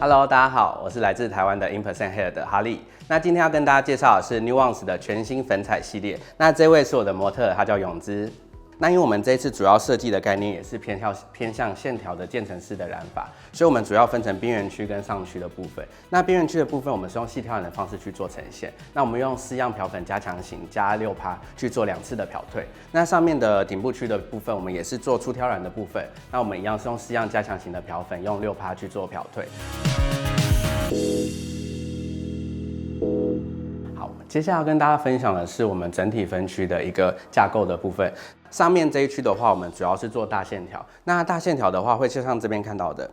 Hello， 大家好，我是来自台湾的 In Percent Hair 的哈利。那今天要跟大家介绍的是 Nuance 的全新粉彩系列。那这位是我的模特，他叫永之。那因为我们这一次主要设计的概念也是偏向线条的渐层式的染法，所以我们主要分成边缘区跟上区的部分。那边缘区的部分，我们是用细挑染的方式去做呈现。那我们用4样漂粉加强型加6%去做2次的漂退。那上面的顶部区的部分，我们也是做粗挑染的部分。那我们一样是用4样加强型的漂粉，用6%去做漂退。好，接下来要跟大家分享的是我们整体分区的一个架构的部分。上面这一区的话，我们主要是做大线条。那大线条的话，会就像这边看到的，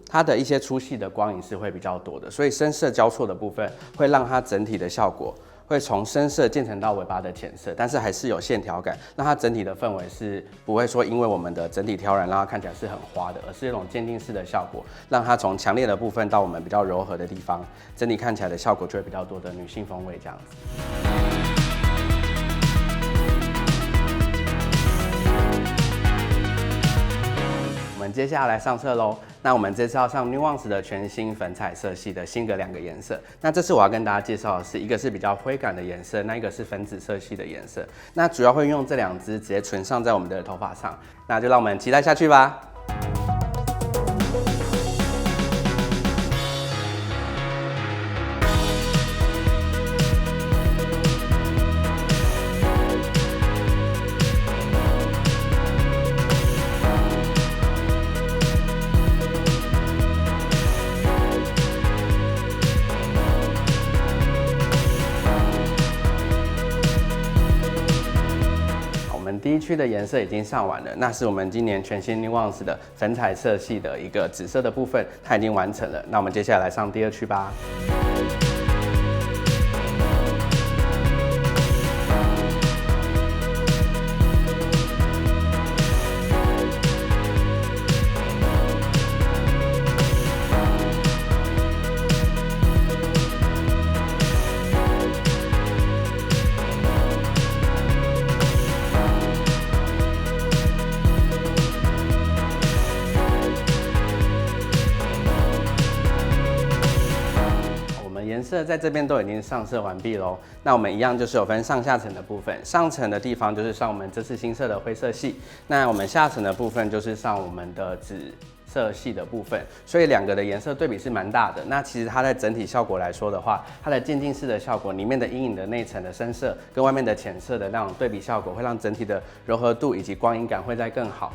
它的一些粗细的光影是会比较多的，所以深色交错的部分会让它整体的效果会从深色渐层到尾巴的浅色，但是还是有线条感，让它整体的氛围是不会说因为我们的整体挑染让它看起来是很花的，而是一种渐进式的效果，让它从强烈的部分到我们比较柔和的地方，整体看起来的效果就会比较多的女性风味这样子。我们接下来上色喽。那我们这次要上 Nuance 的全新粉彩色系的新的2个颜色。那这次我要跟大家介绍的是，一个是比较灰感的颜色，那一个是粉紫色系的颜色。那主要会用这2支直接存上在我们的头发上。那就让我们期待下去吧。第一区的颜色已经上完了，那是我们今年全新 Nuance 的粉彩色系的一个紫色的部分，它已经完成了。那我们接下来上第2区吧。颜色在这边都已经上色完毕喽。那我们一样就是有分上下层的部分，上层的地方就是上我们这次新色的灰色系，那我们下层的部分就是上我们的紫色系的部分，所以2个的颜色对比是蛮大的。那其实它在整体效果来说的话，它的渐进式的效果，里面的阴影的内层的深色跟外面的浅色的那种对比效果，会让整体的柔和度以及光影感会再更好。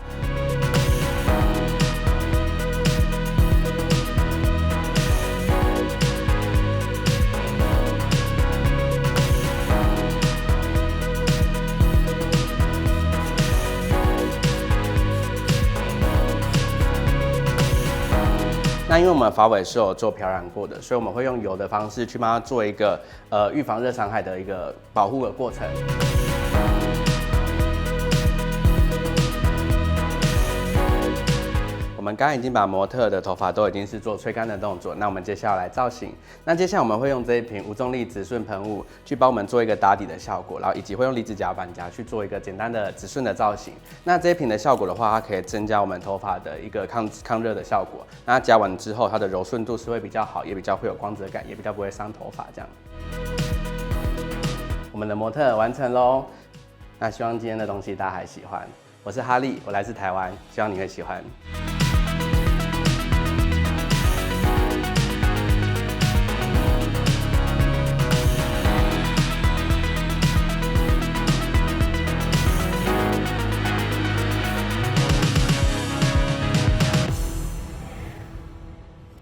那因为我们发尾是有做漂染过的，所以我们会用油的方式去帮它做一个预防热伤害的一个保护的过程。我们刚刚已经把模特的头发都已经是做吹干的动作，那我们接下来造型。那接下来我们会用这一瓶无重力止顺喷雾去帮我们做一个打底的效果，然后以及会用离子夹板夹去做一个简单的止顺的造型。那这一瓶的效果的话，它可以增加我们头发的一个抗热的效果。那它夹完之后，它的柔顺度是会比较好，也比较会有光泽感，也比较不会伤头发这样。我们的模特完成喽。那希望今天的东西大家还喜欢。我是哈利，我来自台湾，希望你会喜欢。